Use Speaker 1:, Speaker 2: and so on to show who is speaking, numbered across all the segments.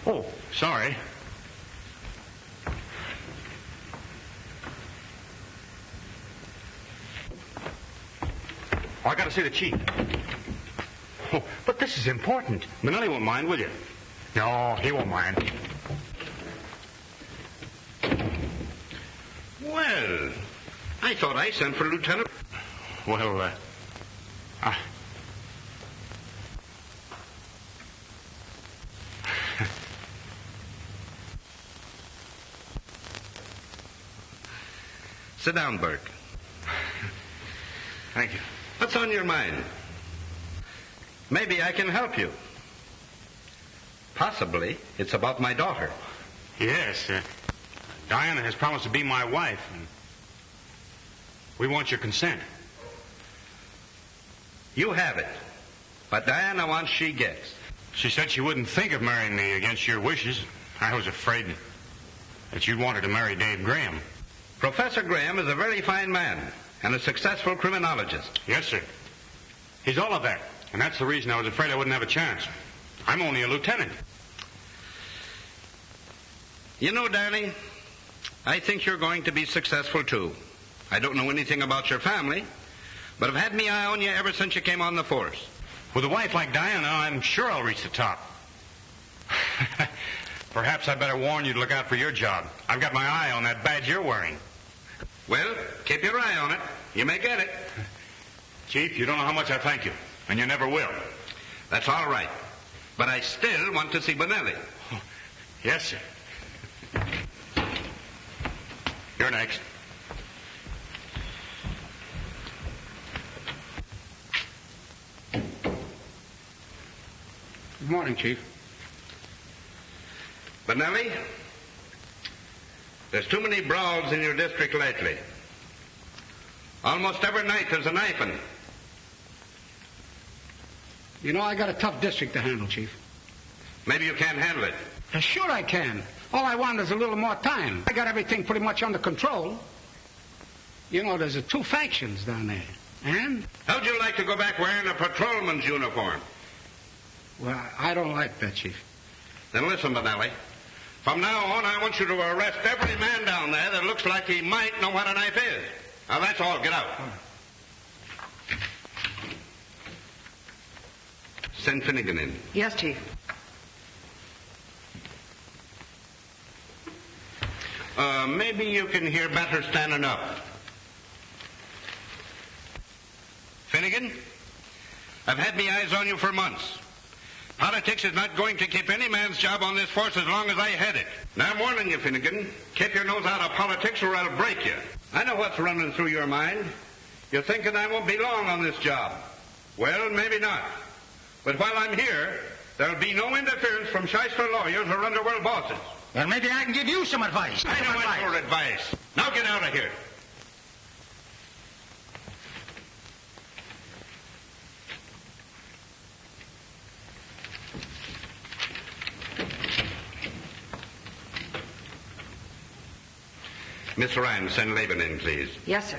Speaker 1: Oh, sorry. Oh, I gotta see the chief. Oh, but this is important. Manelli won't mind, will you? No, he won't mind.
Speaker 2: Well, I thought I sent for Lieutenant.
Speaker 1: Well,
Speaker 2: Sit down, Burke.
Speaker 1: Thank you.
Speaker 2: What's on your mind? Maybe I can help you. Possibly it's about my daughter.
Speaker 1: Yes, Diana has promised to be my wife, and we want your consent.
Speaker 2: You have it. But Diana wants she gets.
Speaker 1: She said she wouldn't think of marrying me against your wishes. I was afraid that you'd want her to marry Dave Graham.
Speaker 2: Professor Graham is a very fine man and a successful criminologist.
Speaker 1: Yes, sir. He's all of that, and that's the reason I was afraid I wouldn't have a chance. I'm only a lieutenant.
Speaker 2: You know, Danny, I think you're going to be successful, too. I don't know anything about your family, but I've had my eye on you ever since you came on the force.
Speaker 1: With a wife like Diana, I'm sure I'll reach the top. Perhaps I better warn you to look out for your job. I've got my eye on that badge you're wearing.
Speaker 2: Well, keep your eye on it. You may get it.
Speaker 1: Chief, you don't know how much I thank you, and you never will.
Speaker 2: That's all right. But I still want to see Bonelli.
Speaker 1: Oh, yes, sir. You're next.
Speaker 3: Good morning, Chief.
Speaker 2: Bonelli, there's too many brawls in your district lately. Almost every night there's a knifing.
Speaker 3: You know, I got a tough district to handle, Chief.
Speaker 2: Maybe you can't handle it.
Speaker 3: Sure I can. All I want is a little more time. I got everything pretty much under control. You know, there's two factions down there. And?
Speaker 2: How'd you like to go back wearing a patrolman's uniform?
Speaker 3: Well, I don't like that, Chief.
Speaker 2: Then listen, Bonelli. From now on, I want you to arrest every man down there that looks like he might know what a knife is. Now, that's all. Get out. Send Finnegan in.
Speaker 4: Yes, Chief.
Speaker 2: Maybe you can hear better standing up. Finnegan, I've had my eyes on you for months. Politics is not going to keep any man's job on this force as long as I head it. Now, I'm warning you, Finnegan. Keep your nose out of politics or I'll break you. I know what's running through your mind. You're thinking I won't be long on this job. Well, maybe not. But while I'm here, there'll be no interference from shyster lawyers or underworld bosses.
Speaker 5: Well, maybe I can give you some advice.
Speaker 2: I don't want your advice. Now get out of here. Miss Ryan, send Laban in, please.
Speaker 4: Yes, sir.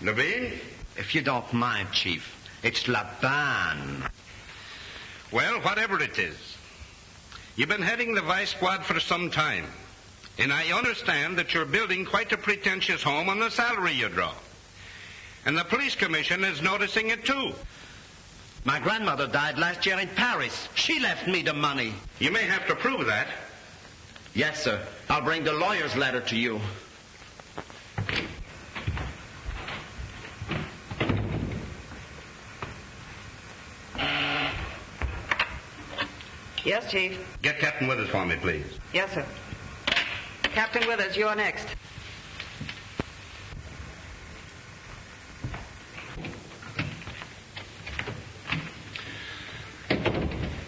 Speaker 2: Levine?
Speaker 5: If you don't mind, Chief, it's Laban.
Speaker 2: Well, whatever it is, you've been heading the vice squad for some time, and I understand that you're building quite a pretentious home on the salary you draw. And the police commission is noticing it, too.
Speaker 5: My grandmother died last year in Paris. She left me the money.
Speaker 2: You may have to prove that.
Speaker 5: Yes, sir. I'll bring the lawyer's letter to you.
Speaker 4: Yes, Chief.
Speaker 2: Get Captain Withers for me, please.
Speaker 4: Yes, sir. Captain Withers, you're next.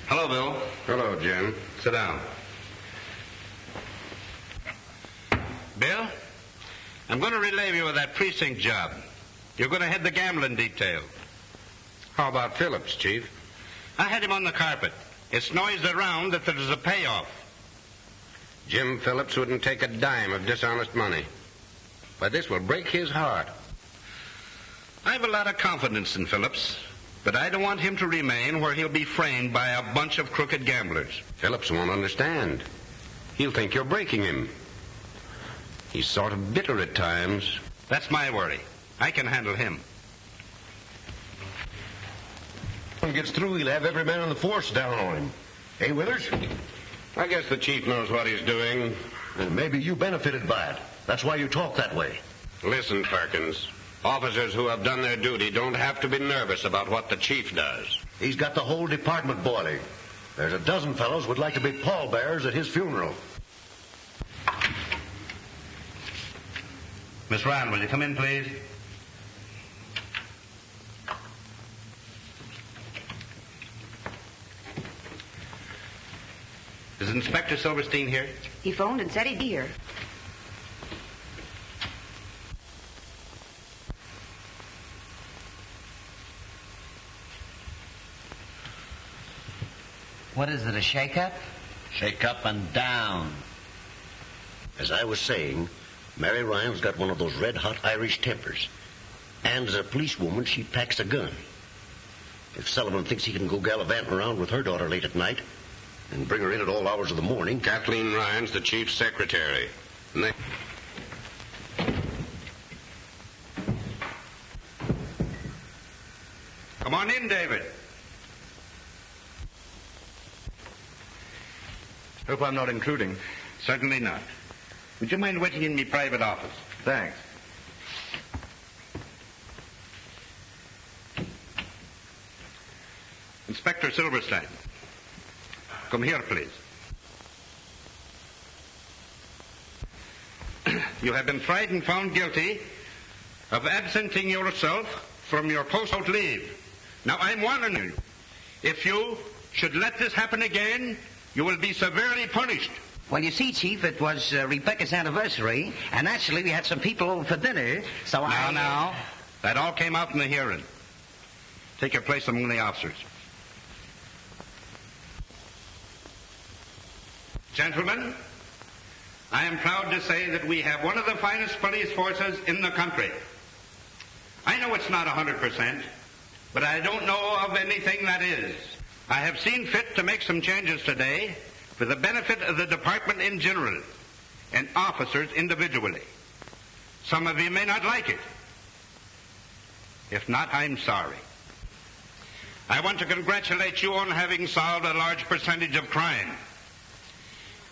Speaker 2: Hello, Bill.
Speaker 1: Hello, Jim.
Speaker 2: Sit down. Bill, I'm going to relieve you of that precinct job. You're going to head the gambling detail.
Speaker 1: How about Phillips, Chief?
Speaker 2: I had him on the carpet. It's noised around that there's a payoff.
Speaker 1: Jim Phillips wouldn't take a dime of dishonest money. But this will break his heart.
Speaker 2: I have a lot of confidence in Phillips, but I don't want him to remain where he'll be framed by a bunch of crooked gamblers.
Speaker 1: Phillips won't understand. He'll think you're breaking him. He's sort of bitter at times.
Speaker 2: That's my worry. I can handle him.
Speaker 6: When he gets through, he'll have every man on the force down on him. Hey, Withers?
Speaker 1: I guess the chief knows what he's doing.
Speaker 6: And maybe you benefited by it. That's why you talk that way.
Speaker 1: Listen, Perkins. Officers who have done their duty don't have to be nervous about what the chief does.
Speaker 6: He's got the whole department boiling. There's a dozen fellows would like to be pallbearers at his funeral.
Speaker 2: Miss Ryan, will you come in, please? Is Inspector Silverstein here?
Speaker 7: He phoned and said he'd be here.
Speaker 5: What is it, a shake-up?
Speaker 8: Shake up and down.
Speaker 6: As I was saying, Mary Ryan's got one of those red-hot Irish tempers. And as a policewoman, she packs a gun. If Sullivan thinks he can go gallivanting around with her daughter late at night and bring her in at all hours of the morning...
Speaker 1: Kathleen Ryan's the chief's secretary. And they...
Speaker 2: Come on in, David.
Speaker 9: Hope I'm not intruding.
Speaker 2: Certainly not. Would you mind waiting in my private office?
Speaker 9: Thanks.
Speaker 2: Inspector Silverstein. Come here, please. You have been tried and found guilty of absenting yourself from your post out leave. Now, I'm warning you. If you should let this happen again, you will be severely punished.
Speaker 5: Well, you see, Chief, it was Rebecca's anniversary, and actually we had some people over for dinner, so
Speaker 2: Now. That all came out in the hearing. Take your place among the officers. Gentlemen, I am proud to say that we have one of the finest police forces in the country. I know it's not 100%, but I don't know of anything that is. I have seen fit to make some changes today for the benefit of the department in general and officers individually. Some of you may not like it. If not, I'm sorry. I want to congratulate you on having solved a large percentage of crime.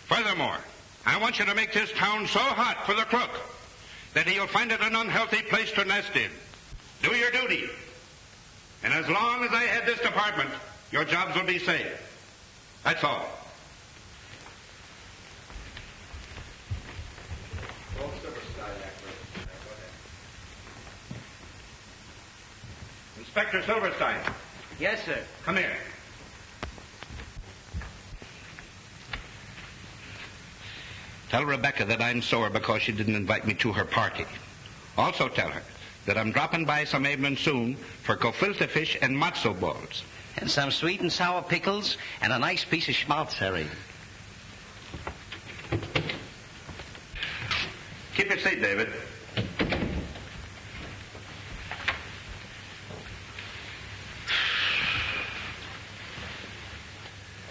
Speaker 2: Furthermore, I want you to make this town so hot for the crook that he'll find it an unhealthy place to nest in. Do your duty. And as long as I head this department, your jobs will be safe. That's all. Inspector Silverstein.
Speaker 5: Yes, sir.
Speaker 2: Come here. Tell Rebecca that I'm sore because she didn't invite me to her party. Also tell her that I'm dropping by some evening soon for gefilte fish and matzo balls.
Speaker 5: And some sweet and sour pickles and a nice piece of schmaltz-herring.
Speaker 2: Keep your seat, David.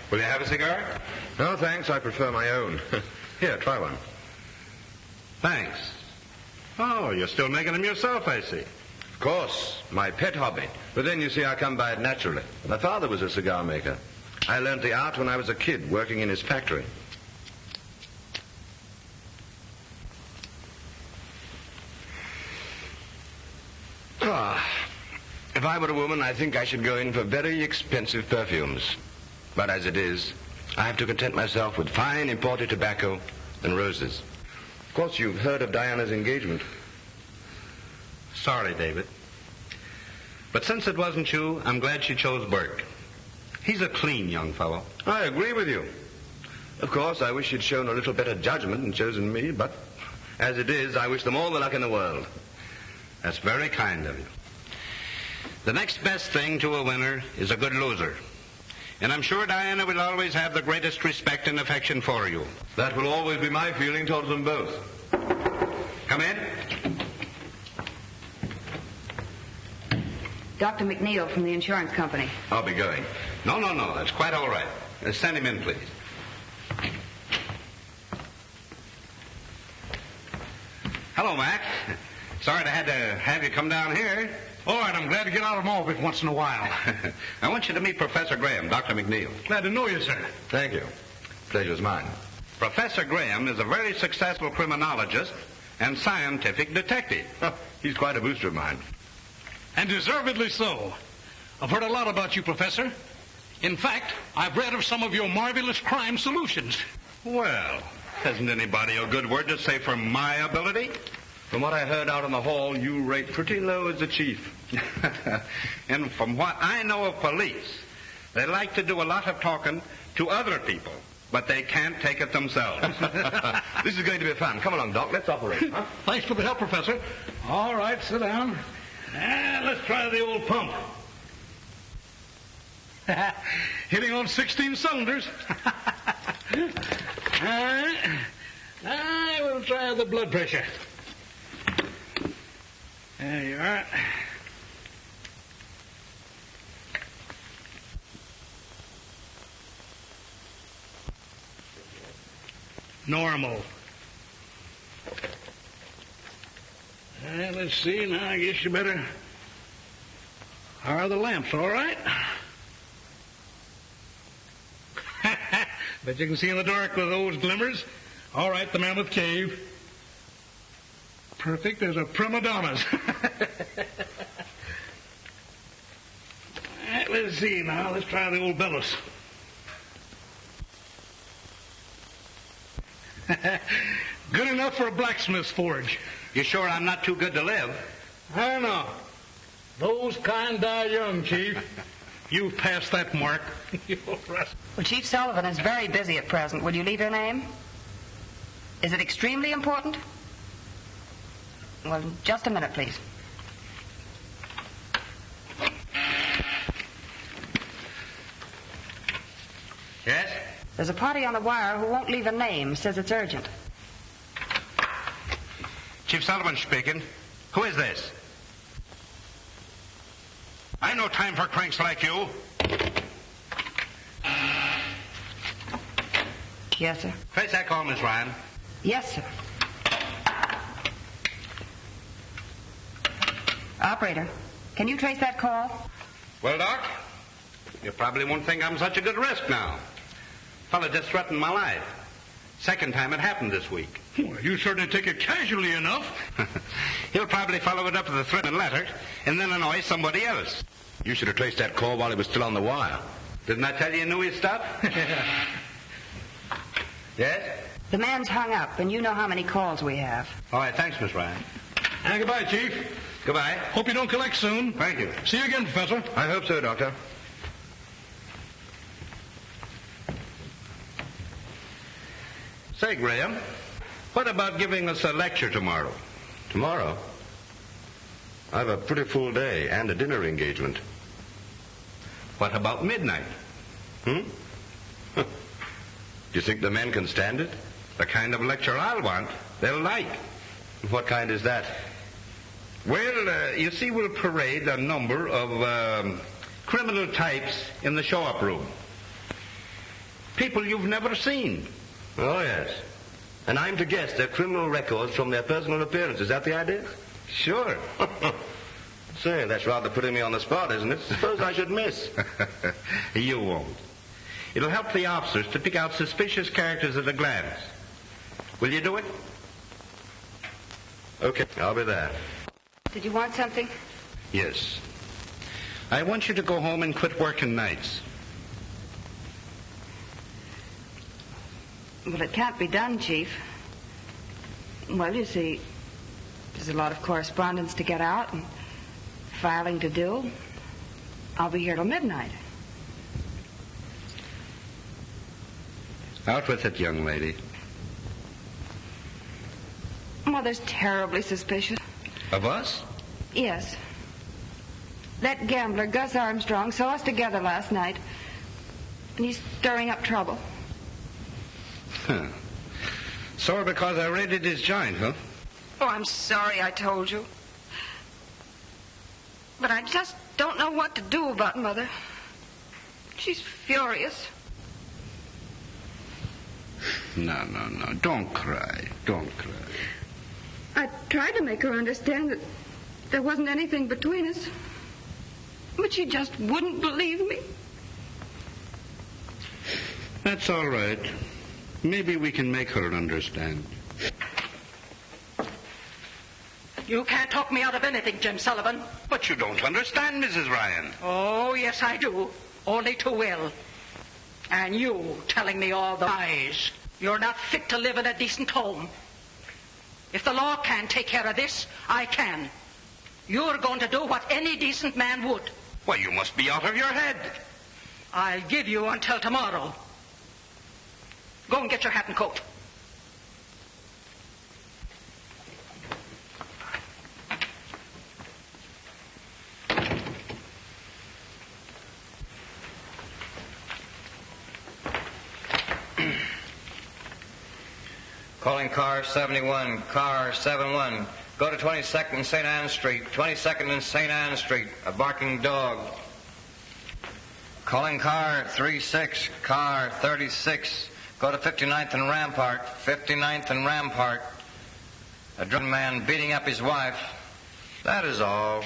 Speaker 2: Will you have a cigar?
Speaker 9: No, thanks. I prefer my own. Here, try one.
Speaker 2: Thanks. Oh, you're still making them yourself, I see.
Speaker 9: Of course, my pet hobby. But then, you see, I come by it naturally. My father was a cigar maker. I learned the art when I was a kid, working in his factory. If I were a woman, I think I should go in for very expensive perfumes. But as it is, I have to content myself with fine imported tobacco and roses. course, you've heard of Diana's engagement.
Speaker 2: Sorry, David. But since it wasn't you, I'm glad she chose Burke. He's a clean young fellow.
Speaker 9: I agree with you. Of course, I wish you'd shown a little better judgment and chosen me, but as it is, I wish them all the luck in the world.
Speaker 2: That's very kind of you. The next best thing to a winner is a good loser. And I'm sure Diana will always have the greatest respect and affection for you.
Speaker 9: That will always be my feeling towards them both.
Speaker 2: Come in.
Speaker 4: Dr. McNeil from the insurance company.
Speaker 2: I'll be going. No, that's quite all right. Send him in, please. Hello, Mac. Sorry I had to have you come down here.
Speaker 3: All right, I'm glad to get out of Malvik once in a while.
Speaker 2: I want you to meet Professor Graham, Dr. McNeil.
Speaker 3: Glad to know you, sir.
Speaker 9: Thank you. Pleasure's mine.
Speaker 2: Professor Graham is a very successful criminologist and scientific detective.
Speaker 9: He's quite a booster of mine.
Speaker 3: And deservedly so. I've heard a lot about you, Professor. In fact, I've read of some of your marvelous crime solutions.
Speaker 2: Well, hasn't anybody a good word to say for my ability?
Speaker 9: From what I heard out in the hall, you rate pretty low as the chief.
Speaker 2: And from what I know of police, they like to do a lot of talking to other people, but they can't take it themselves.
Speaker 9: This is going to be fun. Come along, Doc. Let's operate. Huh?
Speaker 3: Thanks for the help, Professor. All right, sit down. And let's try the old pump. Hitting on 16 cylinders. I will try the blood pressure. There you are. Normal. Let's see. Now, I guess you better... Are the lamps all right? Bet you can see in the dark with those glimmers. All right, the Mammoth Cave. Perfect as a prima donna's. All right, let's see now. Let's try the old bellows. Good enough for a blacksmith's forge.
Speaker 2: You sure I'm not too good to live?
Speaker 3: I don't know. Those kind die young, Chief. You've passed that mark.
Speaker 4: Well, Chief Sullivan is very busy at present. Will you leave your name? Is it extremely important? Well, just a minute, please.
Speaker 2: Yes?
Speaker 4: There's a party on the wire who won't leave a name. Says it's urgent.
Speaker 2: Chief Sullivan speaking. Who is this? I no time for cranks like you.
Speaker 4: Yes, sir.
Speaker 2: Trace that call, Miss Ryan.
Speaker 4: Yes, sir. Operator, can you trace that call?
Speaker 2: Well, Doc, you probably won't think I'm such a good risk now. Fella just threatened my life. Second time it happened this week.
Speaker 3: Well, you certainly take it casually enough.
Speaker 2: He'll probably follow it up with a threatening letter and then annoy somebody else.
Speaker 9: You should have traced that call while he was still on the wire.
Speaker 2: Didn't I tell you knew his stuff? Yes?
Speaker 4: The man's hung up, and you know how many calls we have.
Speaker 2: All right, thanks, Miss Ryan.
Speaker 3: And goodbye, Chief.
Speaker 2: Goodbye.
Speaker 3: Hope you don't collect soon.
Speaker 2: Thank you.
Speaker 3: See you again, Professor.
Speaker 9: I hope so, Doctor.
Speaker 2: Say, Graham, what about giving us a lecture tomorrow?
Speaker 9: Tomorrow? I've a pretty full day and a dinner engagement.
Speaker 2: What about midnight?
Speaker 9: Do you think the men can stand it?
Speaker 2: The kind of lecture I'll want, they'll like.
Speaker 9: What kind is that?
Speaker 2: Well, you see, we'll parade a number of criminal types in the show-up room. People you've never seen.
Speaker 9: Oh, yes. And I'm to guess their criminal records from their personal appearance. Is that the idea?
Speaker 2: Sure.
Speaker 9: Say, that's rather putting me on the spot, isn't it? Suppose I should miss.
Speaker 2: You won't. It'll help the officers to pick out suspicious characters at a glance. Will you do it?
Speaker 9: Okay, I'll be there.
Speaker 4: Did you want something?
Speaker 2: Yes. I want you to go home and quit working nights.
Speaker 4: Well, it can't be done, Chief. Well, you see, there's a lot of correspondence to get out and filing to do. I'll be here till midnight.
Speaker 2: Out with it, young lady.
Speaker 4: Mother's terribly suspicious.
Speaker 2: Of us?
Speaker 4: Yes. That gambler, Gus Armstrong, saw us together last night, and he's stirring up trouble.
Speaker 2: Huh. Sore because I raided his joint, huh?
Speaker 4: Oh, I'm sorry I told you. But I just don't know what to do about Mother. She's furious.
Speaker 2: No. Don't cry. Don't cry.
Speaker 4: I tried to make her understand that there wasn't anything between us, but she just wouldn't believe me.
Speaker 2: That's all right. Maybe we can make her understand.
Speaker 7: You can't talk me out of anything, Jim Sullivan.
Speaker 2: But you don't understand, Mrs. Ryan.
Speaker 7: Oh, yes, I do. Only too well. And you telling me all the lies. You're not fit to live in a decent home. If the law can't take care of this, I can. You're going to do what any decent man would.
Speaker 2: Well, you must be out of your head.
Speaker 7: I'll give you until tomorrow. Go and get your hat and coat.
Speaker 10: Calling car 71, car 71. Go to 22nd and St. Anne Street. 22nd and St. Anne Street. A barking dog. Calling car 36, car 36. Go to 59th and Rampart. 59th and Rampart. A drunken man beating up his wife. That is all.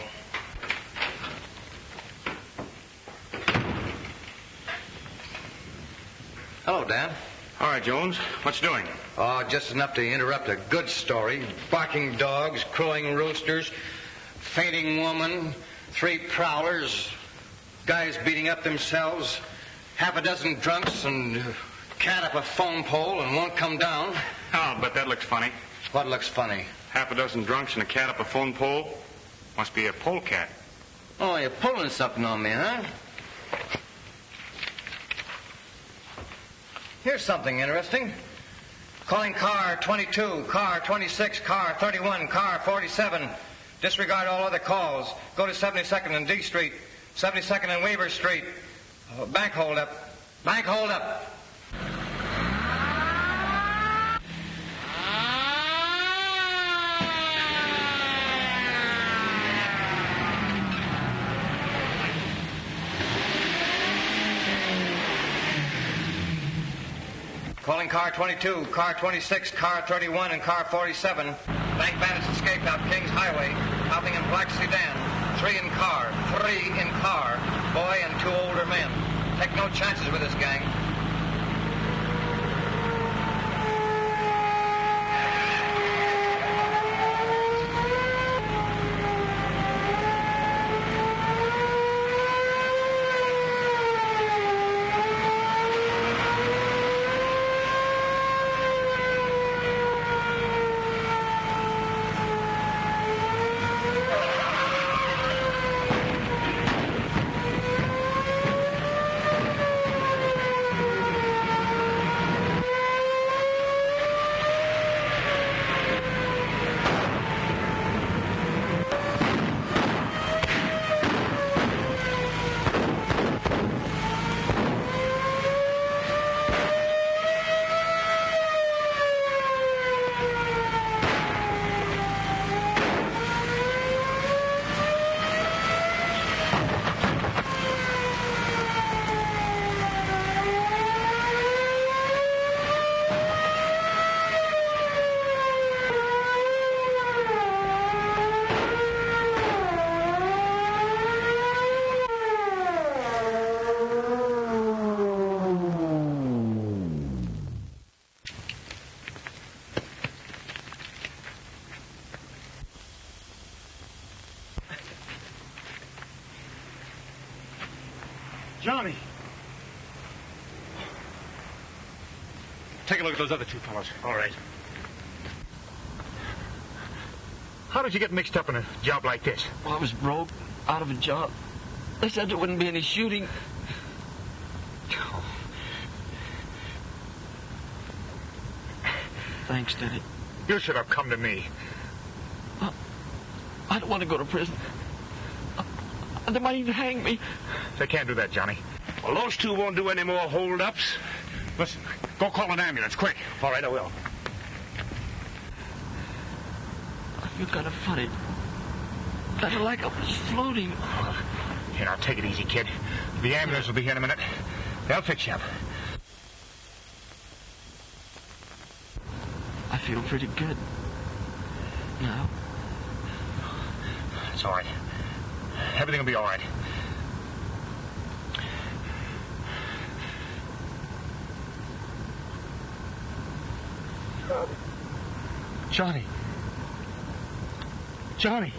Speaker 10: Hello, Dan.
Speaker 1: All right, Jones. What's doing?
Speaker 10: Oh, just enough to interrupt a good story. Barking dogs, crowing roosters, fainting woman, 3 prowlers, guys beating up themselves, half a dozen drunks, and cat up a phone pole and won't come down.
Speaker 1: Oh, but that looks funny.
Speaker 10: What looks funny?
Speaker 1: Half a dozen drunks and a cat up a phone pole. Must be a polecat.
Speaker 10: Oh, you're pulling something on me, huh? Here's something interesting. Calling car 22, car 26, car 31, car 47. Disregard all other calls. Go to 72nd and D Street, 72nd and Weaver Street. Bank holdup. Bank holdup. Calling car 22, car 26, car 31, and car 47. Bank bandits escaped out Kings Highway, hopping in black sedan. 3 in car, 3 in car. Boy and 2 older men. Take no chances with this gang.
Speaker 3: Johnny.
Speaker 1: Take a look at those other 2 fellows.
Speaker 3: All right.
Speaker 11: How did you get mixed up in a job like this?
Speaker 12: Well, I was broke, out of a job. They said there wouldn't be any shooting.
Speaker 11: Oh.
Speaker 12: Thanks, Daddy.
Speaker 11: You should have come to me.
Speaker 12: I don't want to go to prison. They might even hang me.
Speaker 11: They can't do that, Johnny.
Speaker 1: Well, those two won't do any more hold-ups.
Speaker 11: Listen, go call an ambulance, quick.
Speaker 1: All right, I will.
Speaker 12: I feel kind of funny. Kind of like I was floating.
Speaker 11: Here, now, take it easy, kid. The ambulance will be here in a minute. They'll fix you up.
Speaker 12: I feel pretty good now.
Speaker 11: It's all right. Everything will be all right. Johnny. Johnny.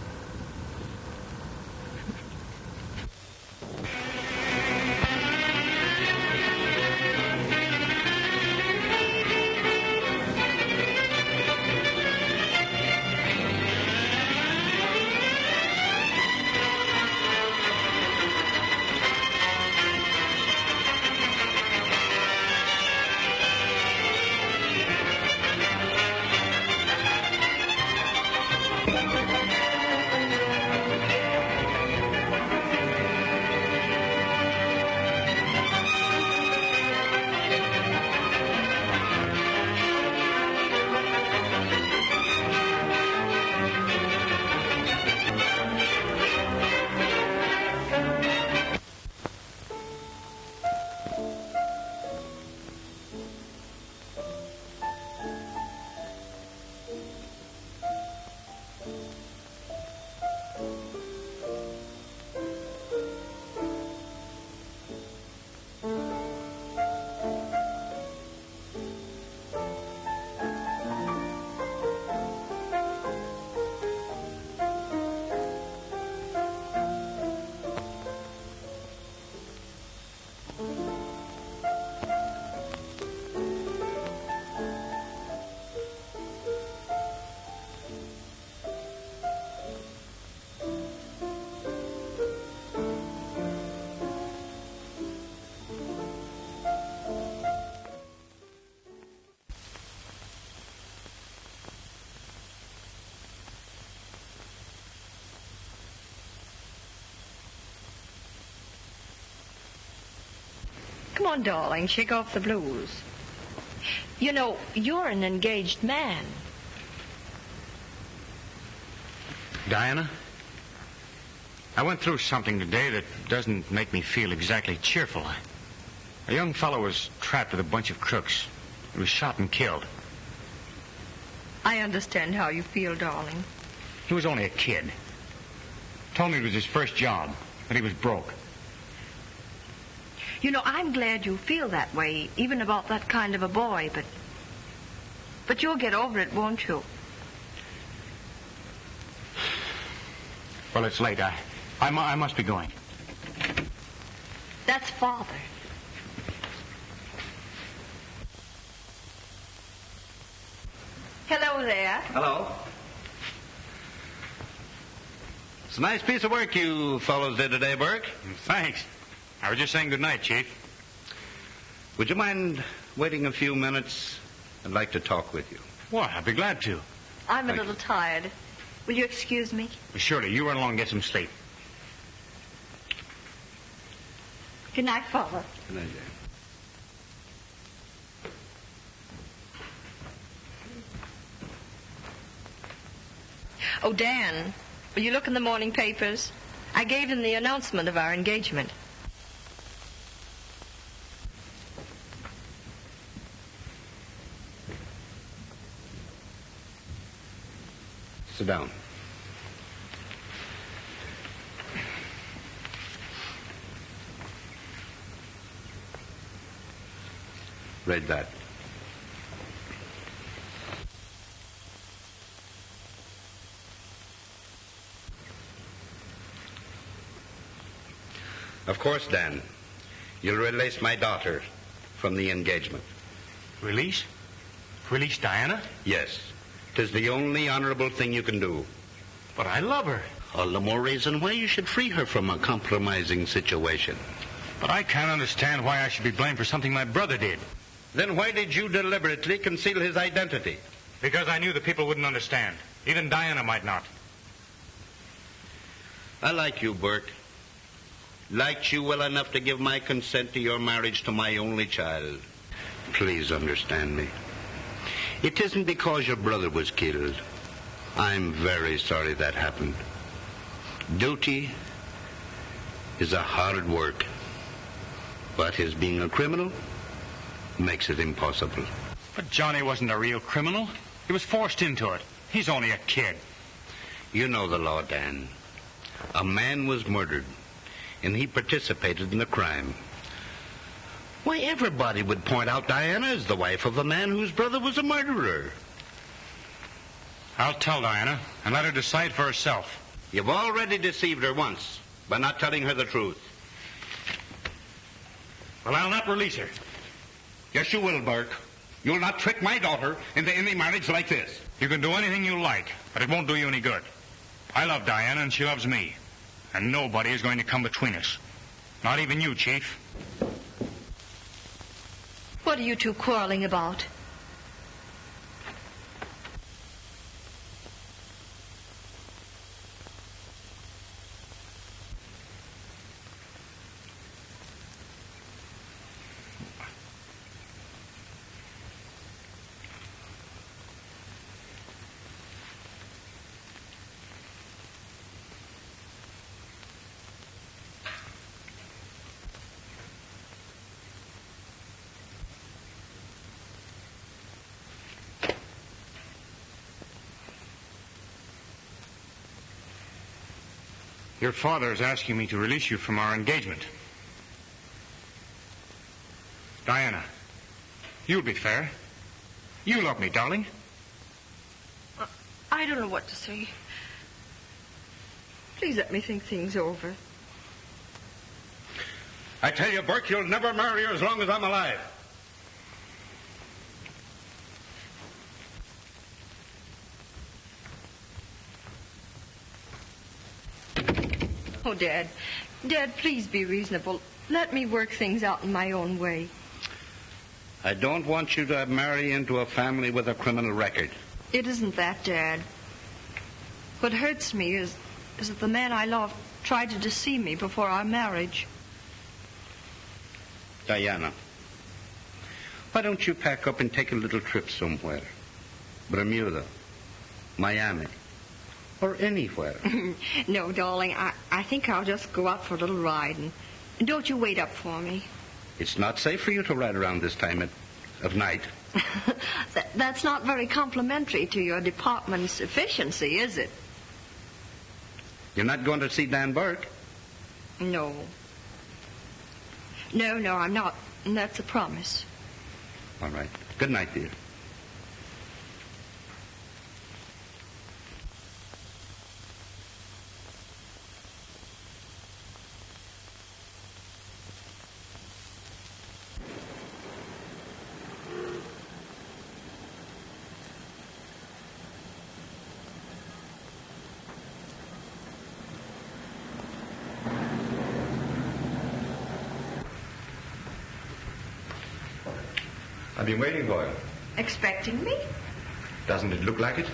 Speaker 13: Come on, darling, shake off the blues. You know, you're an engaged man.
Speaker 1: Diana, I went through something today that doesn't make me feel exactly cheerful. A young fellow was trapped with a bunch of crooks. He was shot and killed.
Speaker 13: I understand how you feel, darling.
Speaker 1: He was only a kid. Told me it was his first job, but he was broke.
Speaker 13: You know, I'm glad you feel that way, even about that kind of a boy, but you'll get over it, won't you?
Speaker 1: Well, it's late. I must be going.
Speaker 13: That's Father. Hello there.
Speaker 2: Hello. It's a nice piece of work you fellows did today, Burke.
Speaker 1: Thanks. I was just saying good night, Chief.
Speaker 2: Would you mind waiting a few minutes? I'd like to talk with you.
Speaker 1: What? I'd be glad to.
Speaker 13: I'm a little tired. Will you excuse me?
Speaker 1: Surely. You run along and get some sleep.
Speaker 13: Good night, Father.
Speaker 2: Good night, Jane.
Speaker 13: Oh, Dan, will you look in the morning papers? I gave them the announcement of our engagement.
Speaker 2: Sit down. Read that. Of course, Dan, you'll release my daughter from the engagement.
Speaker 1: Release? Release Diana?
Speaker 2: Yes. 'Tis the only honorable thing you can do.
Speaker 1: But I love her.
Speaker 2: All the more reason why you should free her from a compromising situation.
Speaker 1: But I can't understand why I should be blamed for something my brother did.
Speaker 2: Then why did you deliberately conceal his identity?
Speaker 1: Because I knew the people wouldn't understand. Even Diana might not.
Speaker 2: I like you, Burke. Liked you well enough to give my consent to your marriage to my only child. Please understand me. It isn't because your brother was killed. I'm very sorry that happened. Duty is a hard work. But his being a criminal makes it impossible.
Speaker 1: But Johnny wasn't a real criminal. He was forced into it. He's only a kid.
Speaker 2: You know the law, Dan. A man was murdered, and he participated in the crime. Why, everybody would point out Diana as the wife of a man whose brother was a murderer.
Speaker 1: I'll tell Diana and let her decide for herself.
Speaker 2: You've already deceived her once by not telling her the truth.
Speaker 1: Well, I'll not release her.
Speaker 2: Yes, you will, Burke. You'll not trick my daughter into any marriage like this.
Speaker 1: You can do anything you like, but it won't do you any good. I love Diana, and she loves me. And nobody is going to come between us. Not even you, Chief.
Speaker 13: What are you two quarreling about?
Speaker 1: Your father is asking me to release you from our engagement. Diana, you'll be fair. You love me, darling.
Speaker 13: I don't know what to say. Please let me think things over.
Speaker 2: I tell you, Burke, you'll never marry her as long as I'm alive.
Speaker 13: Oh, Dad. Dad, please be reasonable. Let me work things out in my own way.
Speaker 2: I don't want you to marry into a family with a criminal record.
Speaker 13: It isn't that, Dad. What hurts me is that the man I love tried to deceive me before our marriage.
Speaker 2: Diana, why don't you pack up and take a little trip somewhere? Bermuda, Miami, or anywhere.
Speaker 13: No, darling, I think I'll just go out for a little ride, and don't you wait up for me.
Speaker 2: It's not safe for you to ride around this time of night.
Speaker 13: That's not very complimentary to your department's efficiency, is it?
Speaker 2: You're not going to see Dan Burke?
Speaker 13: No. No, I'm not. And that's a promise.
Speaker 2: All right. Good night, dear.
Speaker 9: I've been waiting for you.
Speaker 13: Expecting me?
Speaker 9: Doesn't it look like it?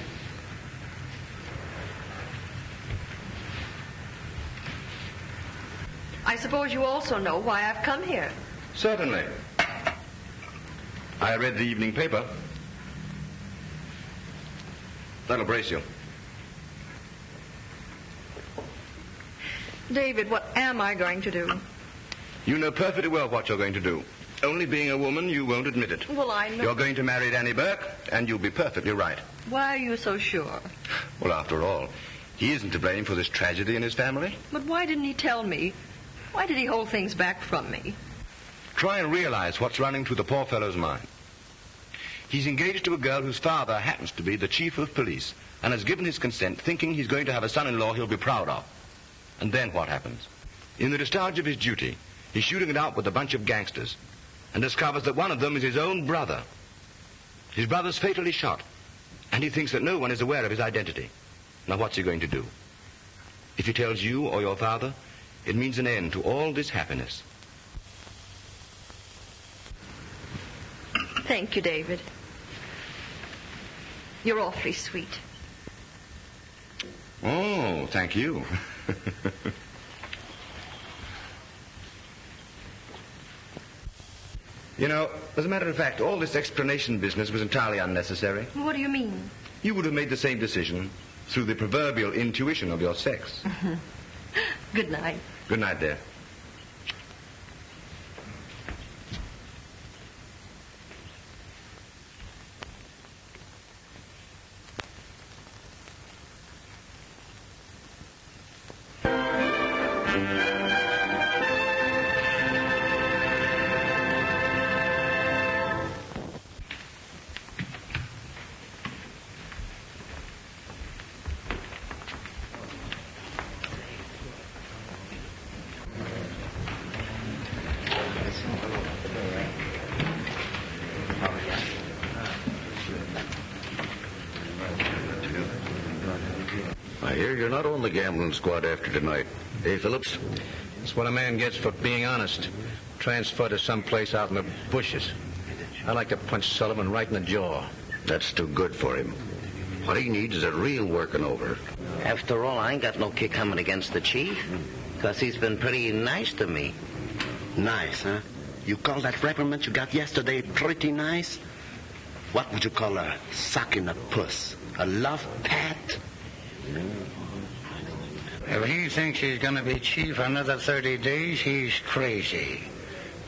Speaker 13: I suppose you also know why I've come here.
Speaker 9: Certainly. I read the evening paper. That'll brace you.
Speaker 13: David, what am I going to do?
Speaker 9: You know perfectly well what you're going to do. Only being a woman, you won't admit it.
Speaker 13: Well, I know.
Speaker 9: You're going to marry Danny Burke, and you'll be perfectly right.
Speaker 13: Why are you so sure?
Speaker 9: Well, after all, he isn't to blame for this tragedy in his family.
Speaker 13: But why didn't he tell me? Why did he hold things back from me?
Speaker 9: Try and realize what's running through the poor fellow's mind. He's engaged to a girl whose father happens to be the chief of police and has given his consent thinking he's going to have a son-in-law he'll be proud of. And then what happens? In the discharge of his duty, he's shooting it out with a bunch of gangsters and discovers that one of them is his own brother. His brother's fatally shot, and he thinks that no one is aware of his identity. Now, what's he going to do? If he tells you or your father, it means an end to all this happiness.
Speaker 13: Thank you, David. You're awfully sweet.
Speaker 9: Oh, thank you. You know, as a matter of fact, all this explanation business was entirely unnecessary.
Speaker 13: What do you mean?
Speaker 9: You would have made the same decision through the proverbial intuition of your sex.
Speaker 13: Good night.
Speaker 9: Good night, dear.
Speaker 6: I hear you're not on the gambling squad after tonight. Hey, Phillips?
Speaker 2: That's what a man gets for being honest. Transferred to someplace out in the bushes. I'd like to punch Sullivan right in the jaw.
Speaker 6: That's too good for him. What he needs is a real working over.
Speaker 5: After all, I ain't got no kick coming against the chief, because he's been pretty nice to me.
Speaker 6: Nice, huh? You call that reprimand you got yesterday pretty nice? What would you call a sock in the puss? A love pat?
Speaker 3: If he thinks he's going to be chief for another 30 days, he's crazy.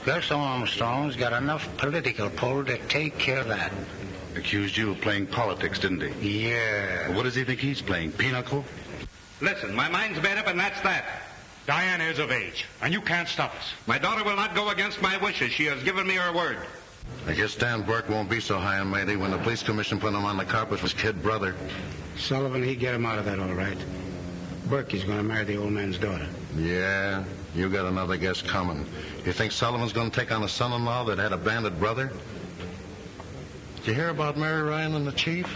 Speaker 3: Gus Armstrong's got enough political pull to take care of that.
Speaker 14: Accused you of playing politics, didn't he?
Speaker 3: Yeah.
Speaker 14: Well, what does he think he's playing, pinochle?
Speaker 2: Listen, my mind's made up and that's that.
Speaker 1: Diana is of age, and you can't stop us.
Speaker 2: My daughter will not go against my wishes. She has given me her word.
Speaker 14: I guess Dan Burke won't be so high and mighty when the police commission put him on the carpet with his kid brother.
Speaker 3: Sullivan, he'd get him out of that all right. Burke is going to marry the old man's daughter.
Speaker 14: Yeah, you got another guess coming. You think Sullivan's going to take on a son-in-law that had a bandit brother? Did you hear about Mary Ryan and the chief?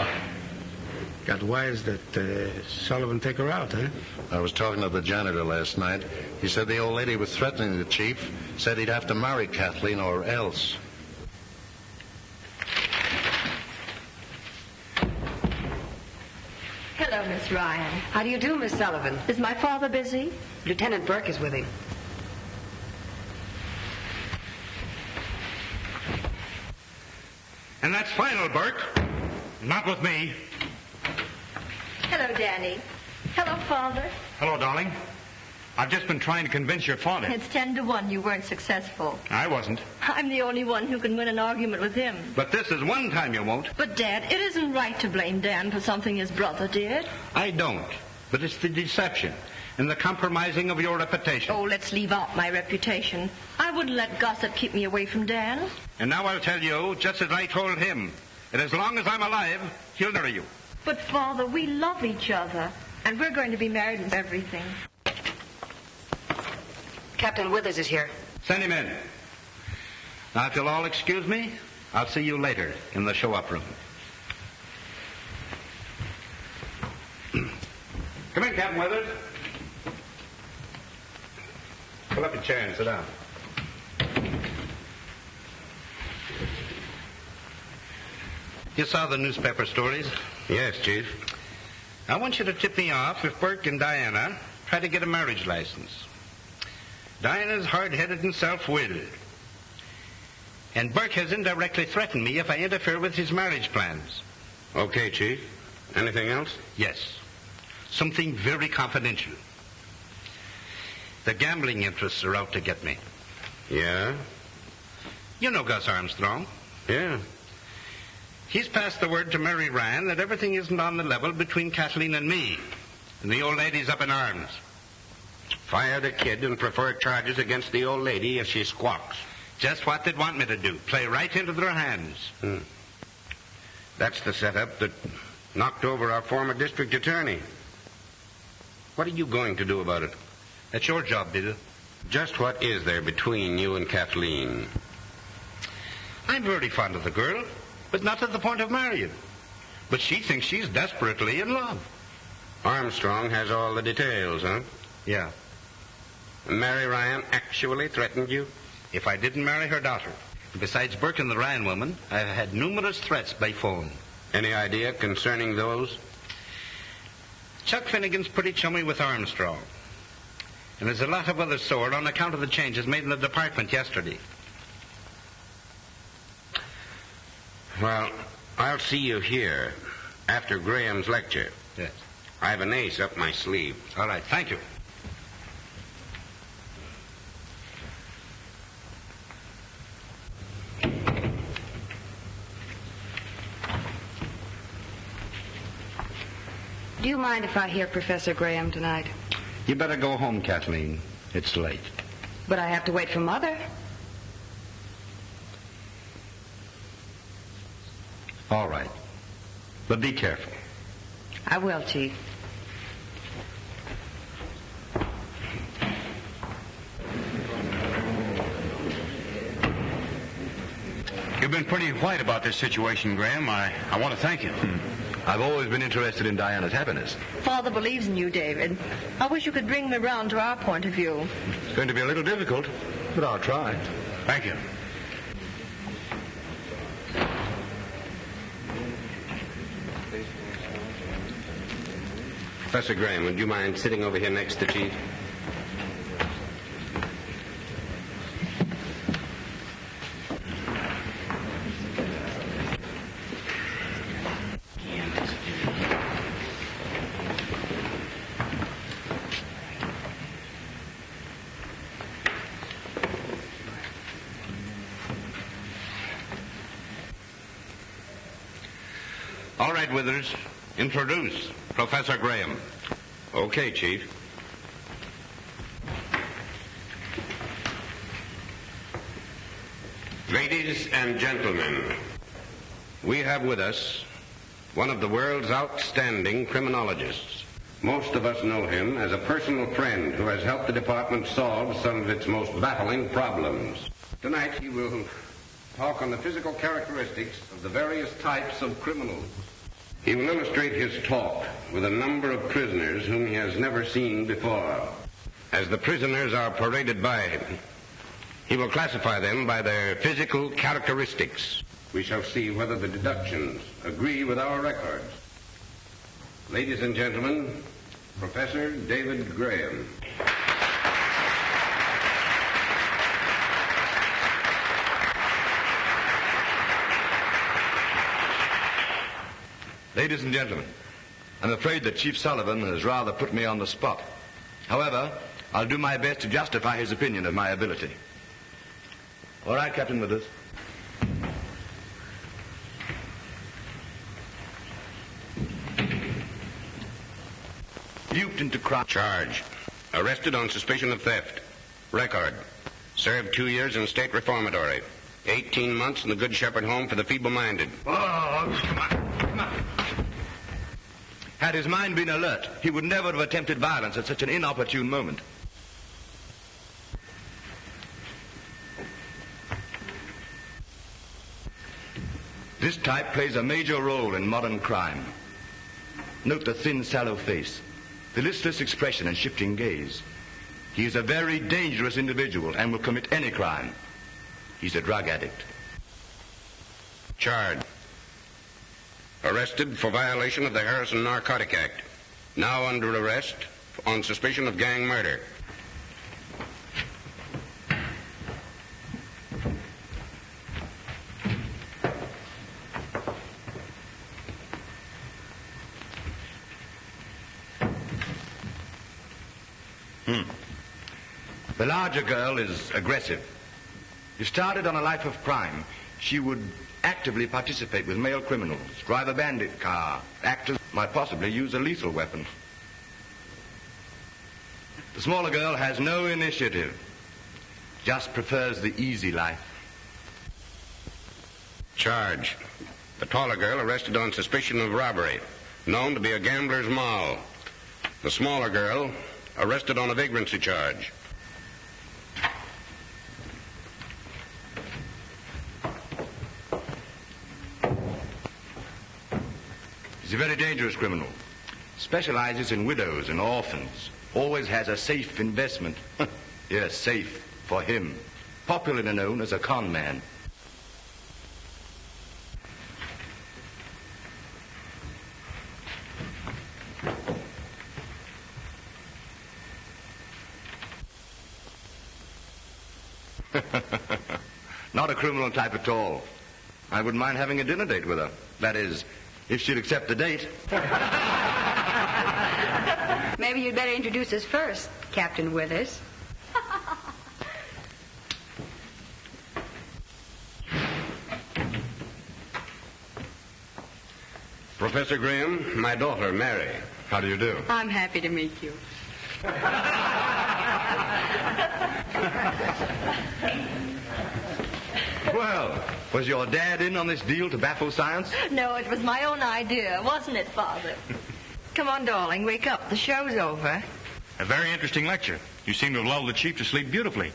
Speaker 3: Got wise that Sullivan take her out, huh?
Speaker 14: I was talking to the janitor last night. He said the old lady was threatening the chief, said he'd have to marry Kathleen or else.
Speaker 15: Hello, Miss Ryan. How do you do, Miss Sullivan?
Speaker 13: Is my father busy?
Speaker 15: Lieutenant Burke is with him.
Speaker 2: And that's final, Burke.
Speaker 1: Not with me.
Speaker 13: Hello, Danny. Hello, Father.
Speaker 1: Hello, darling. I've just been trying to convince your father.
Speaker 13: It's 10-1 you weren't successful.
Speaker 1: I wasn't.
Speaker 13: I'm the only one who can win an argument with him.
Speaker 2: But this is one time you won't.
Speaker 13: But, Dad, it isn't right to blame Dan for something his brother did.
Speaker 2: I don't. But it's the deception and the compromising of your reputation.
Speaker 13: Oh, let's leave out my reputation. I wouldn't let gossip keep me away from Dan.
Speaker 2: And now I'll tell you, just as I told him, that as long as I'm alive, he'll marry you.
Speaker 13: But, Father, we love each other, and we're going to be married and everything.
Speaker 15: Captain Withers is here.
Speaker 2: Send him in. Now, if you'll all excuse me, I'll see you later in the show-up room. Come in, Captain Withers. Pull up your chair and sit down. You saw the newspaper stories?
Speaker 6: Yes, Chief.
Speaker 2: I want you to tip me off if Burke and Diana try to get a marriage license. Diana's hard-headed and self-willed. And Burke has indirectly threatened me if I interfere with his marriage plans.
Speaker 6: Okay, Chief. Anything else?
Speaker 2: Yes. Something very confidential. The gambling interests are out to get me.
Speaker 6: Yeah?
Speaker 2: You know Gus Armstrong.
Speaker 6: Yeah.
Speaker 2: He's passed the word to Mary Ryan that everything isn't on the level between Kathleen and me. And the old lady's up in arms.
Speaker 6: Fire the kid and prefer charges against the old lady if she squawks.
Speaker 2: Just what they'd want me to do. Play right into their hands.
Speaker 6: That's the setup that knocked over our former district attorney. What are you going to do about it?
Speaker 2: That's your job, Bill.
Speaker 6: Just what is there between you and Kathleen?
Speaker 2: I'm very fond of the girl, but not to the point of marrying. But she thinks she's desperately in love. Armstrong has all the details, huh?
Speaker 10: Yeah.
Speaker 2: Mary Ryan actually threatened you?
Speaker 10: If I didn't marry her daughter. Besides Burke and the Ryan woman, I've had numerous threats by phone.
Speaker 2: Any idea concerning those?
Speaker 10: Chuck Finnegan's pretty chummy with Armstrong. And there's a lot of others sore on account of the changes made in the department yesterday.
Speaker 2: Well, I'll see you here after Graham's lecture.
Speaker 10: Yes.
Speaker 2: I have an ace up my sleeve.
Speaker 10: All right, thank you.
Speaker 15: Do you mind if I hear Professor Graham tonight?
Speaker 10: You better go home, Kathleen. It's late.
Speaker 15: But I have to wait for Mother.
Speaker 10: All right. But be careful.
Speaker 15: I will, Chief.
Speaker 1: You've been pretty white about this situation, Graham. I want to thank you.
Speaker 9: I've always been interested in Diana's happiness.
Speaker 13: Father believes in you, David. I wish you could bring me round to our point of view.
Speaker 9: It's going to be a little difficult, but I'll try.
Speaker 1: Thank you.
Speaker 2: Professor Graham, would you mind sitting over here next to Chief? All right, Withers. Introduce Professor Graham. Okay, Chief. Ladies and gentlemen, we have with us one of the world's outstanding criminologists. Most of us know him as a personal friend who has helped the department solve some of its most baffling problems. Tonight he will talk on the physical characteristics of the various types of criminals. He will illustrate his talk with a number of prisoners whom he has never seen before. As the prisoners are paraded by him, he will classify them by their physical characteristics. We shall see whether the deductions agree with our records. Ladies and gentlemen, Professor David Graham.
Speaker 9: Ladies and gentlemen, I'm afraid that Chief Sullivan has rather put me on the spot. However, I'll do my best to justify his opinion of my ability. All right, Captain Withers. Duped into crime.
Speaker 2: Charge. Arrested on suspicion of theft. Record. Served 2 years in state reformatory. 18 months in the Good Shepherd Home for the feeble-minded.
Speaker 9: Oh, come on. Had his mind been alert, he would never have attempted violence at such an inopportune moment. This type plays a major role in modern crime. Note the thin, sallow face, the listless expression and shifting gaze. He is a very dangerous individual and will commit any crime. He's a drug addict.
Speaker 2: Charge. Arrested for violation of the Harrison Narcotic Act. Now under arrest on suspicion of gang murder.
Speaker 9: The larger girl is aggressive. If started on a life of crime, she would actively participate with male criminals, drive a bandit car, act as might possibly use a lethal weapon. The smaller girl has no initiative, just prefers the easy life.
Speaker 2: Charge. The taller girl arrested on suspicion of robbery, known to be a gambler's moll. The smaller girl arrested on a vagrancy charge.
Speaker 9: He's a very dangerous criminal. Specializes in widows and orphans. Always has a safe investment. Yes, safe for him. Popularly known as a con man. Not a criminal type at all. I wouldn't mind having a dinner date with her. That is, if she'd accept the date.
Speaker 15: Maybe you'd better introduce us first, Captain Withers.
Speaker 2: Professor Graham, my daughter, Mary.
Speaker 9: How do you do?
Speaker 15: I'm happy to meet you.
Speaker 9: Well, was your dad in on this deal to baffle science?
Speaker 13: No, it was my own idea, wasn't it, Father? Come on, darling, wake up. The show's over.
Speaker 1: A very interesting lecture. You seem to have lulled the chief to sleep beautifully.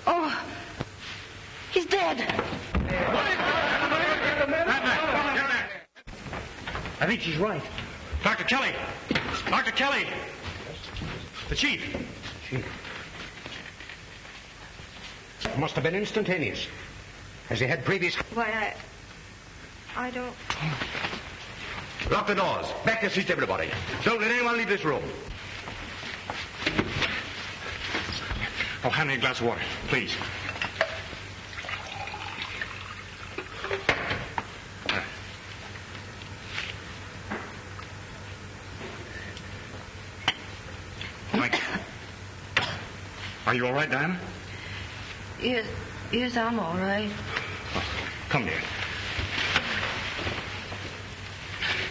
Speaker 13: Oh, he's dead.
Speaker 1: I think she's right. Dr. Kelly! Dr. Kelly! The chief.
Speaker 10: Must have been instantaneous. Has he had previous...
Speaker 13: Why, I don't...
Speaker 9: Lock the doors. Back your seats, everybody. Don't let anyone leave this room.
Speaker 1: Oh, hand me a glass of water, please. Mike. Are you all right, Diana?
Speaker 13: Yes, I'm all right.
Speaker 1: Oh, come here.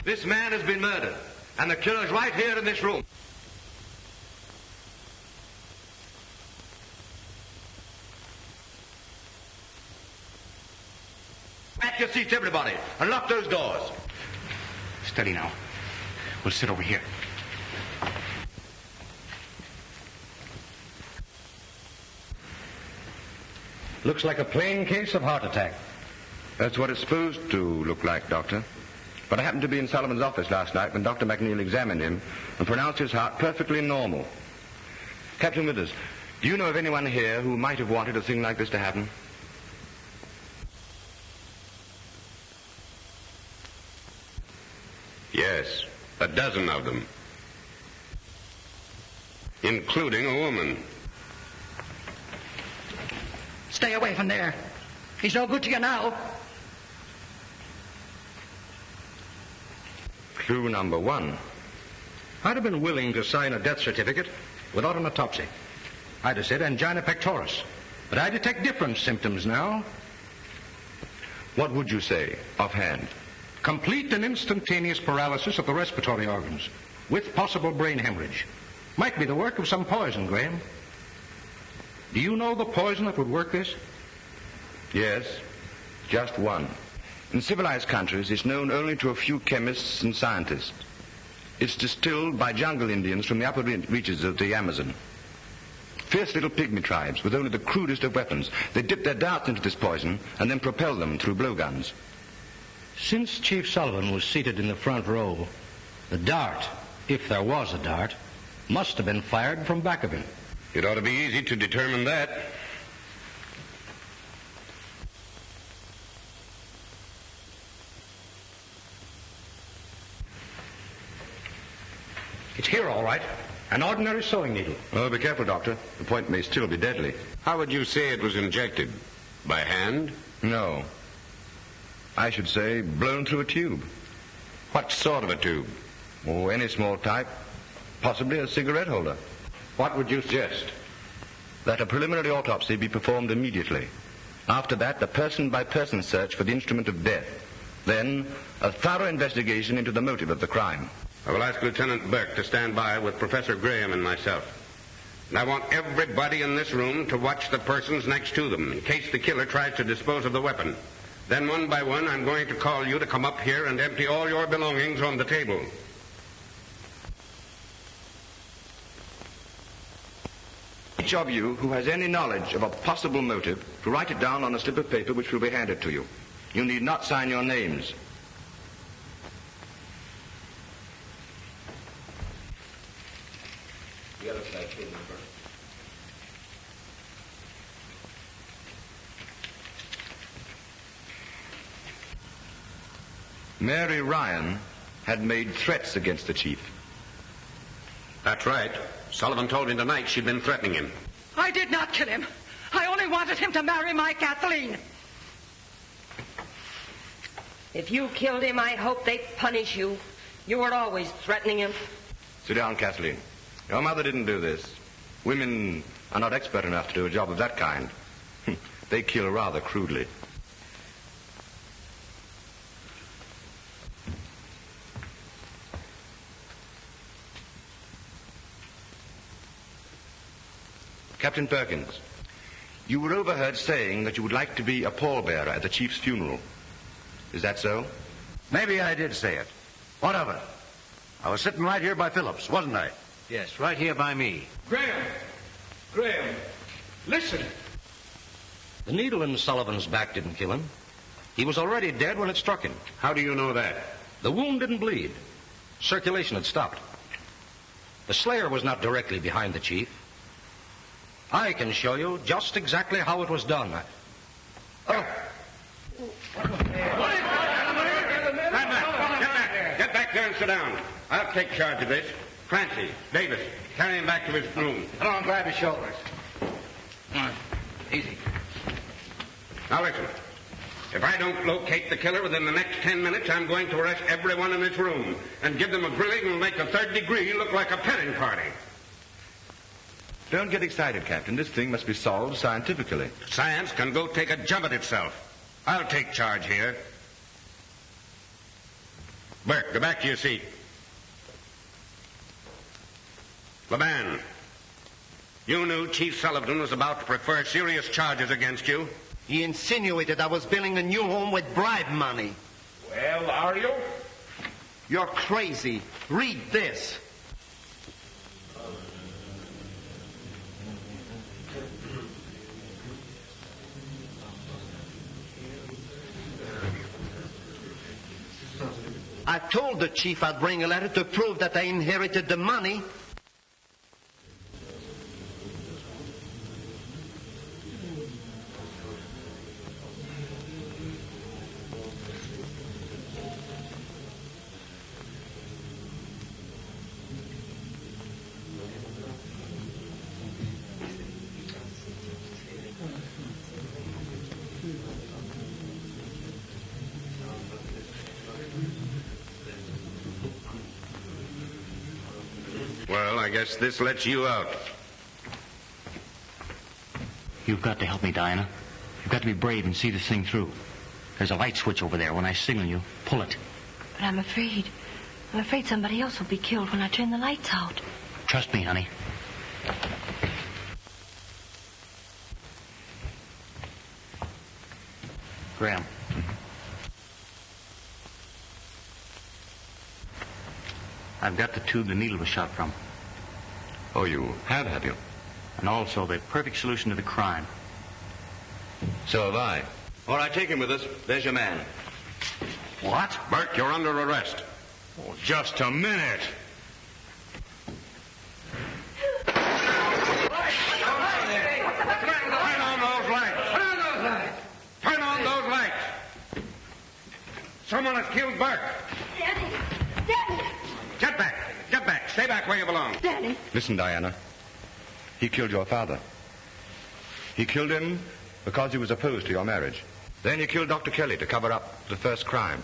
Speaker 9: This man has been murdered, and the killer's right here in this room. Back your seats, everybody, and lock those doors.
Speaker 1: Steady now. We'll sit over here.
Speaker 10: Looks like a plain case of heart attack.
Speaker 9: That's what it's supposed to look like, Doctor. But I happened to be in Sullivan's office last night when Dr. McNeil examined him and pronounced his heart perfectly normal. Captain Withers, do you know of anyone here who might have wanted a thing like this to happen?
Speaker 2: Yes, a dozen of them. Including a woman.
Speaker 7: Stay away from there. He's no good to you now.
Speaker 9: Clue number one.
Speaker 10: I'd have been willing to sign a death certificate without an autopsy. I'd have said angina pectoris. But I detect different symptoms now.
Speaker 9: What would you say, offhand?
Speaker 10: Complete and instantaneous paralysis of the respiratory organs, with possible brain hemorrhage. Might be the work of some poison, Graham. Do you know the poison that would work this?
Speaker 9: Yes, just one. In civilized countries, it's known only to a few chemists and scientists. It's distilled by jungle Indians from the upper reaches of the Amazon. Fierce little pygmy tribes with only the crudest of weapons. They dip their darts into this poison and then propel them through blowguns.
Speaker 10: Since Chief Sullivan was seated in the front row, the dart, if there was a dart, must have been fired from back of him.
Speaker 2: It ought to be easy to determine that.
Speaker 10: It's here, all right. An ordinary sewing needle.
Speaker 9: Oh, be careful, Doctor. The point may still be deadly.
Speaker 2: How would you say it was injected? By hand?
Speaker 9: No. I should say blown through a tube.
Speaker 2: What sort of a tube?
Speaker 9: Oh, any small type. Possibly a cigarette holder.
Speaker 10: What would you suggest?
Speaker 9: That a preliminary autopsy be performed immediately. After that, a person-by-person search for the instrument of death. Then, a thorough investigation into the motive of the crime.
Speaker 2: I will ask Lieutenant Burke to stand by with Professor Graham and myself. And I want everybody in this room to watch the persons next to them in case the killer tries to dispose of the weapon. Then one by one, I'm going to call you to come up here and empty all your belongings on the table.
Speaker 9: Each of you who has any knowledge of a possible motive to write it down on a slip of paper which will be handed to you. You need not sign your names. Mary Ryan had made threats against the chief.
Speaker 2: That's right. Sullivan told me tonight she'd been threatening him.
Speaker 7: I did not kill him. I only wanted him to marry my Kathleen.
Speaker 16: If you killed him, I hope they punish you. You were always threatening him.
Speaker 9: Sit down, Kathleen. Your mother didn't do this. Women are not expert enough to do a job of that kind. They kill rather crudely. Captain Perkins, you were overheard saying that you would like to be a pallbearer at the chief's funeral. Is that so?
Speaker 17: Maybe I did say it. What of it? I was sitting right here by Phillips, wasn't I?
Speaker 10: Yes, right here by me.
Speaker 17: Graham,
Speaker 10: listen.
Speaker 17: The needle in Sullivan's back didn't kill him. He was already dead when it struck him.
Speaker 2: How do you know that?
Speaker 17: The wound didn't bleed. Circulation had stopped. The slayer was not directly behind the chief. I can show you just exactly how it was done.
Speaker 2: Get back there and sit down. I'll take charge of this. Francie, Davis, carry him back to his room.
Speaker 10: Come on, grab his shoulders. Come on, easy.
Speaker 2: Now listen. If I don't locate the killer within the next 10 minutes, I'm going to arrest everyone in this room and give them a grilling and make the third degree look like a petting party.
Speaker 9: Don't get excited, Captain. This thing must be solved scientifically.
Speaker 2: Science can go take a jump at itself. I'll take charge here. Burke, go back to your seat. Laban, you knew Chief Sullivan was about to prefer serious charges against you.
Speaker 18: He insinuated I was building a new home with bribe money.
Speaker 2: Well, are you?
Speaker 18: You're crazy. Read this. I told the chief I'd bring a letter to prove that I inherited the money.
Speaker 2: Well, I guess this lets you out.
Speaker 1: You've got to help me, Diana. You've got to be brave and see this thing through. There's a light switch over there. When I signal you, pull it.
Speaker 15: But I'm afraid somebody else will be killed when I turn the lights out.
Speaker 1: Trust me, honey. Graham. I've got the tube the needle was shot from.
Speaker 9: Oh, you have you?
Speaker 1: And also the perfect solution to the crime.
Speaker 9: So have I.
Speaker 2: All right, take him with us. There's your man.
Speaker 1: What?
Speaker 2: Burke, you're under arrest.
Speaker 1: Oh, just a minute.
Speaker 2: Turn on those lights. Turn on those lights. Someone has killed Burke.
Speaker 15: Daddy!
Speaker 2: Get back. Get back. Stay back where you belong.
Speaker 15: Daddy!
Speaker 9: Listen, Diana. He killed your father. He killed him because he was opposed to your marriage. Then he killed Dr. Kelly to cover up the first crime.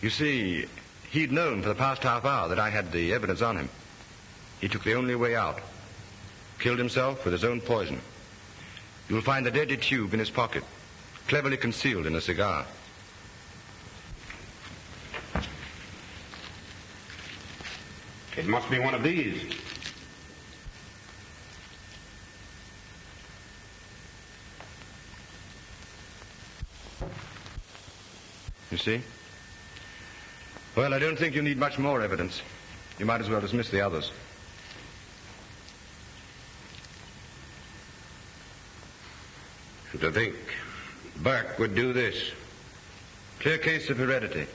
Speaker 9: You see, he'd known for the past half hour that I had the evidence on him. He took the only way out. Killed himself with his own poison. You'll find the deadly tube in his pocket, cleverly concealed in a cigar.
Speaker 2: It must be one of these.
Speaker 9: You see? Well, I don't think you need much more evidence. You might as well dismiss the others.
Speaker 2: To think
Speaker 9: Burke would do this. Clear case of heredity.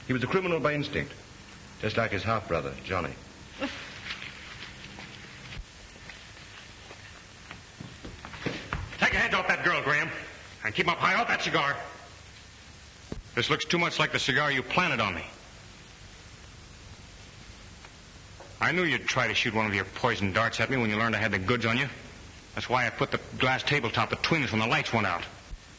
Speaker 9: He was a criminal by instinct, just like his half-brother, Johnny.
Speaker 1: Take your hands off that girl, Graham, and keep 'em up high off that cigar. This looks too much like the cigar you planted on me. I knew you'd try to shoot one of your poison darts at me when you learned I had the goods on you. That's why I put the glass tabletop between us when the lights went out.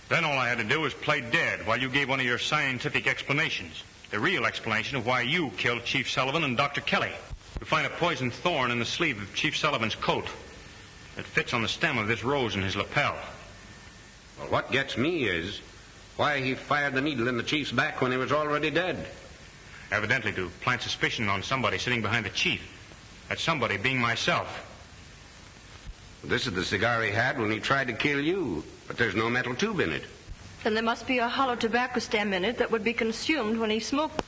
Speaker 1: Then all I had to do was play dead while you gave one of your scientific explanations. The real explanation of why you killed Chief Sullivan and Dr. Kelly. You find a poisoned thorn in the sleeve of Chief Sullivan's coat. It fits on the stem of this rose in his lapel.
Speaker 2: Well, what gets me is why he fired the needle in the chief's back when he was already dead.
Speaker 1: Evidently to plant suspicion on somebody sitting behind the chief. That somebody being myself.
Speaker 2: This is the cigar he had when he tried to kill you, but there's no metal tube in it.
Speaker 13: Then there must be a hollow tobacco stem in it that would be consumed when he smoked.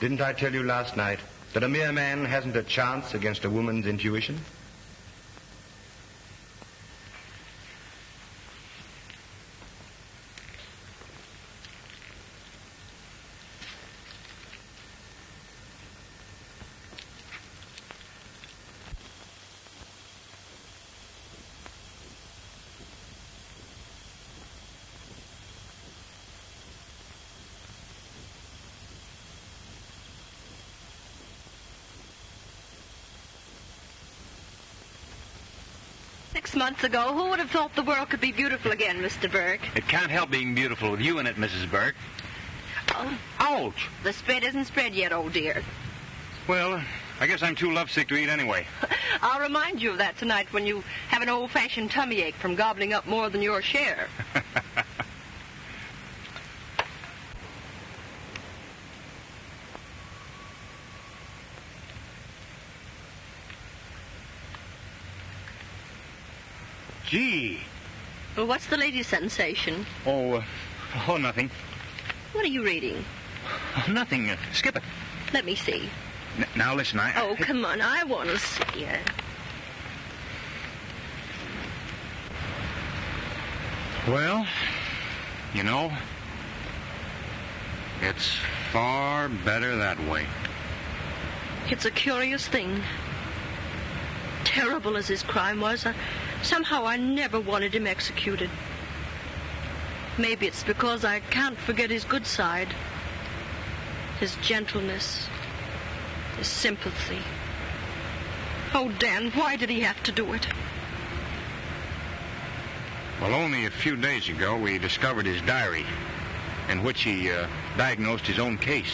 Speaker 9: Didn't I tell you last night that a mere man hasn't a chance against a woman's intuition?
Speaker 19: Months ago, who would have thought the world could be beautiful again, Mr. Burke?
Speaker 11: It can't help being beautiful with you in it, Mrs. Burke.
Speaker 19: Oh.
Speaker 11: Ouch!
Speaker 19: The spread isn't spread yet, old dear.
Speaker 1: Well, I guess I'm too lovesick to eat anyway.
Speaker 19: I'll remind you of that tonight when you have an old-fashioned tummy ache from gobbling up more than your share.
Speaker 1: Gee.
Speaker 19: Well, what's the latest sensation?
Speaker 1: Oh, nothing.
Speaker 19: What are you reading?
Speaker 1: Nothing. Skip it.
Speaker 19: Let me see.
Speaker 1: Now, listen,
Speaker 19: Oh, come on. I want to see it.
Speaker 1: Well, you know, it's far better that way.
Speaker 19: It's a curious thing. Terrible as his crime was, somehow I never wanted him executed. Maybe it's because I can't forget his good side. His gentleness. His sympathy. Oh, Dan, why did he have to do it?
Speaker 1: Well, only a few days ago we discovered his diary, in which he diagnosed his own case.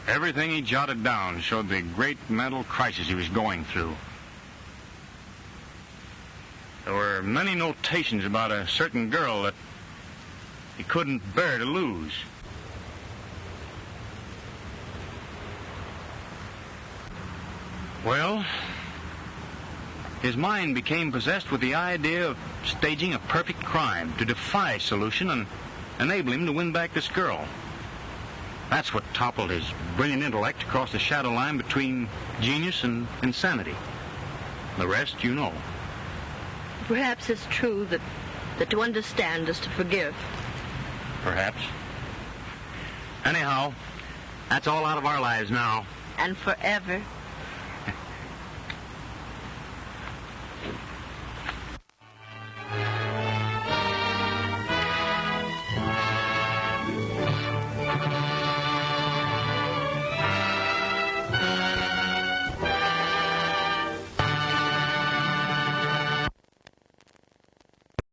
Speaker 1: Everything he jotted down showed the great mental crisis he was going through. There were many notations about a certain girl that he couldn't bear to lose. Well, his mind became possessed with the idea of staging a perfect crime to defy solution and enable him to win back this girl. That's what toppled his brilliant intellect across the shadow line between genius and insanity. The rest you know.
Speaker 19: Perhaps it's true that to understand is to forgive.
Speaker 1: Perhaps. Anyhow, that's all out of our lives now.
Speaker 19: And forever.